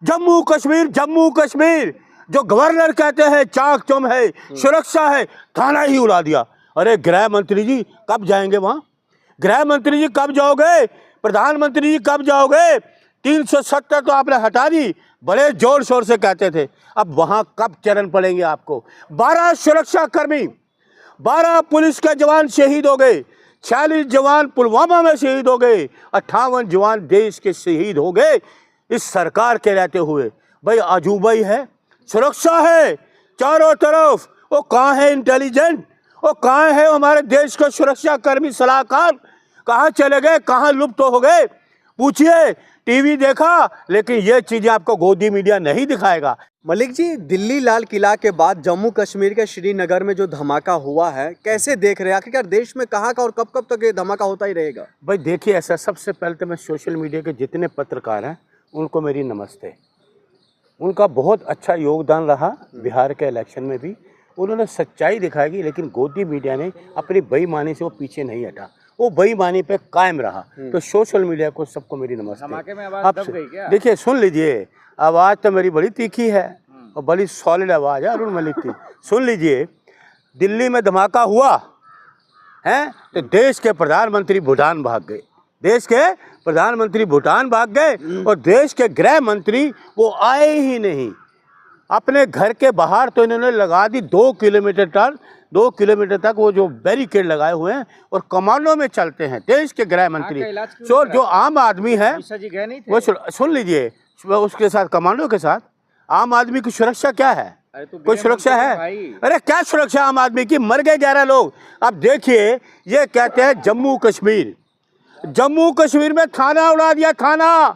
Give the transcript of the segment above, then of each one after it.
जम्मू कश्मीर जो गवर्नर कहते हैं चाक चौम है, सुरक्षा है, थाना ही उड़ा दिया। अरे गृह मंत्री जी कब जाएंगे वहां? गृह मंत्री जी कब जाओगे? प्रधानमंत्री जी कब जाओगे? 370 तो आपने हटा दी, बड़े जोर शोर से कहते थे, अब वहां कब चरण पड़ेंगे आपको? 12 सुरक्षा कर्मी, 12 पुलिस के जवान शहीद हो गए, 46 जवान पुलवामा में शहीद हो गए, 58 जवान देश के शहीद हो गए इस सरकार के रहते हुए। भाई अजूबा ही है, सुरक्षा है चारों तरफ। वो कहाँ है इंटेलिजेंट? वो कहाँ है हमारे देश के सुरक्षा कर्मी सलाहकार? कहाँ चले गए? कहाँ लुप्त हो गए? पूछिए। टीवी देखा, लेकिन ये चीजें आपको गोदी मीडिया नहीं दिखाएगा। मलिक जी, दिल्ली लाल किला के बाद जम्मू कश्मीर के श्रीनगर में जो धमाका हुआ है, कैसे देख रहे हैं? आखिरकार देश में कहाँ का और कब कब तक ये धमाका होता ही रहेगा? भाई देखिए, ऐसा सबसे पहले तो मैं सोशल मीडिया के जितने पत्रकार हैं उनको मेरी नमस्ते। उनका बहुत अच्छा योगदान रहा बिहार के इलेक्शन में भी। उन्होंने सच्चाई दिखाएगी, लेकिन गोदी मीडिया ने अपनी बेईमानी से वो पीछे नहीं हटा, वो बेईमानी पे कायम रहा। तो सोशल मीडिया को सबको मेरी नमस्ते। में आवाज दब गई क्या? देखिए सुन लीजिए, आवाज़ तो मेरी बड़ी तीखी है और बड़ी सॉलिड आवाज़ है अरुण मलिक की। सुन लीजिए, दिल्ली में धमाका हुआ है तो देश के प्रधानमंत्री भूटान भाग गए, देश के प्रधानमंत्री भूटान भाग गए और देश के गृह मंत्री वो आए ही नहीं। अपने घर के बाहर तो इन्होंने लगा दी 2 किलोमीटर तक वो जो बैरिकेड लगाए हुए हैं और कमांडो में चलते हैं देश के गृह मंत्री। जो आम आदमी है वो सुन लीजिए, उसके साथ कमांडो के साथ आम आदमी की सुरक्षा क्या है? कोई सुरक्षा है? अरे क्या सुरक्षा आम आदमी की? मर गए 11 लोग। अब देखिए, ये कहते हैं जम्मू कश्मीर में थाना उड़ा दिया, थाना,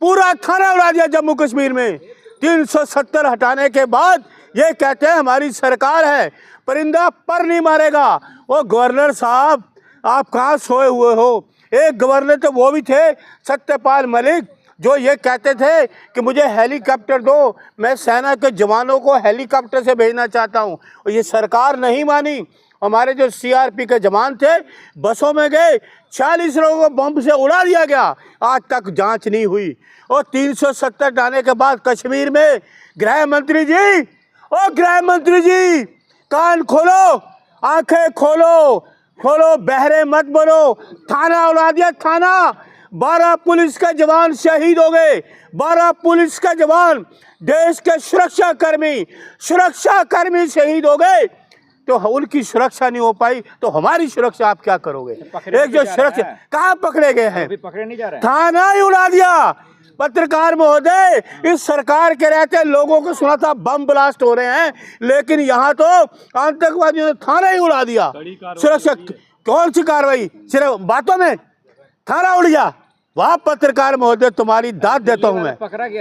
पूरा थाना उड़ा दिया जम्मू कश्मीर में। 370 हटाने के बाद ये कहते हैं हमारी सरकार है, परिंदा पर नहीं मारेगा। वो गवर्नर साहब, आप कहाँ सोए हुए हो? एक गवर्नर तो वो भी थे सत्यपाल मलिक, जो ये कहते थे कि मुझे हेलीकॉप्टर दो, मैं सेना के जवानों को हेलीकॉप्टर से भेजना चाहता हूँ। और ये सरकार नहीं मानी। हमारे जो सीआरपी के जवान थे बसों में गए, 40 लोगों को बम से उड़ा दिया गया, आज तक जांच नहीं हुई। और 370 डालने के बाद कश्मीर में गृह मंत्री जी, ओ गृह मंत्री जी, कान खोलो, आंखें खोलो, बहरे मत बनो। थाना उड़ा दिया, थाना। 12 पुलिस के जवान शहीद हो गए, 12 पुलिस के जवान, देश के सुरक्षा कर्मी शहीद हो गए। तो उनकी सुरक्षा नहीं हो पाई तो हमारी सुरक्षा आप क्या करोगे? एक जो सुरक्षा कहाँ पकड़े गए हैं? पकड़े नहीं जा रहे, थाना ही उड़ा दिया। पत्रकार महोदय, इस सरकार के रहते लोगों को सुना था बम ब्लास्ट हो रहे हैं, लेकिन यहाँ तो आतंकवादियों ने थाना ही उड़ा दिया। सुरक्षा कौन सी कार्रवाई? सिर्फ बातों में थाना उड़ गया। वह पत्रकार महोदय, तुम्हारी दाद देता हूँ मैं,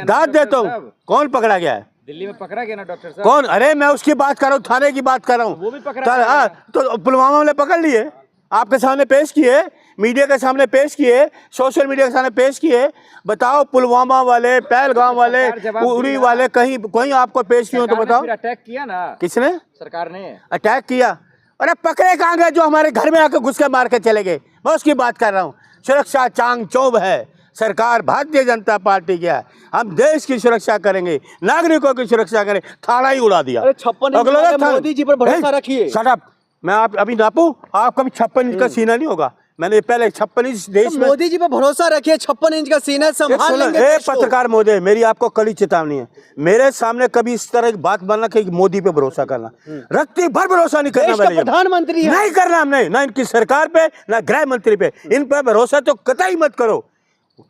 दाद देता हूँ। कौन पकड़ा गया है? दिल्ली में पकड़ा गया ना डॉक्टर साहब। कौन? अरे मैं उसकी बात कर रहा हूँ, थाने की बात कर रहा हूँ। वो भी पकड़ा तो पुलवामा वाले पकड़ लिए, आपके सामने पेश किए, मीडिया के सामने पेश किए, सोशल मीडिया के सामने पेश किए। बताओ, पुलवामा वाले, पहलगाम वाले, उरी वाले कहीं आपको पेश किए हो तो बताओ। अटैक किया ना किसने? सरकार ने अटैक किया। अरे पकड़े कहाँ गए जो हमारे घर में आकर घुस के मार के चले गए? मैं उसकी बात कर रहा हूँ। सुरक्षा चांग चौब है, सरकार भारतीय जनता पार्टी की है। हम देश की सुरक्षा करेंगे, नागरिकों की सुरसा करें, थाना ही उड़ा दिया। 56 मोदी जी पर भरोसा रखिए। Shut up. मैं आप अभी नापू, आपका भी 56 इंच का सीना नहीं होगा। मैंने पहले 56 इंच देश में, मोदी जी पर भरोसा रखिए, 56 इंच का सीना संभाल लेंगे। एक पत्रकार महोदय, मेरी आपको कड़ी चेतावनी है, मेरे सामने कभी इस तरह की बात बनना कि मोदी पे भरोसा करना, रत्ती भर भरोसा नहीं करना। प्रधानमंत्री नहीं करना हमने, ना इनकी सरकार पे, ना गृह मंत्री पे, इन पर भरोसा तो कतई मत करो।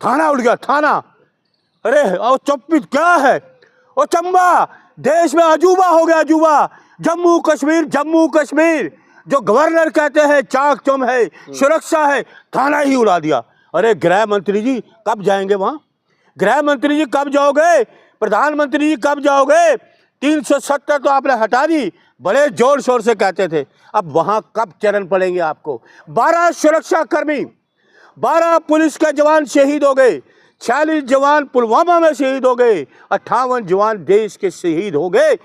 थाना उड़ गया, थाना। अरे और चुप्पी क्या है? ओ चंबा, देश में अजूबा हो गया, अजूबा। जम्मू कश्मीर जो गवर्नर कहते हैं चाक चौम है, सुरक्षा है, थाना ही उड़ा दिया। अरे गृह मंत्री जी कब जाएंगे वहां? गृह मंत्री जी कब जाओगे? प्रधानमंत्री जी कब जाओगे? 370 तो आपने हटा दी, बड़े जोर शोर से कहते थे, अब वहां कब चरण पड़ेंगे आपको? 12 सुरक्षा कर्मी, 12 पुलिस के जवान शहीद हो गए, 46 जवान पुलवामा में शहीद हो गए, 58 जवान देश के शहीद हो गए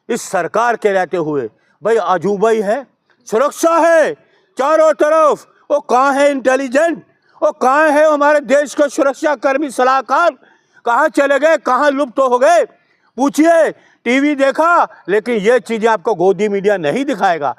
इस सरकार के रहते हुए। भाई अजूबा ही है, सुरक्षा है चारों तरफ। वो कहाँ है इंटेलिजेंट? वो कहाँ है हमारे देश के सुरक्षा कर्मी सलाहकार? कहाँ चले गए, कहाँ लुप्त हो गए? पूछिए। टीवी देखा, लेकिन ये चीजें आपको गोदी मीडिया नहीं दिखाएगा।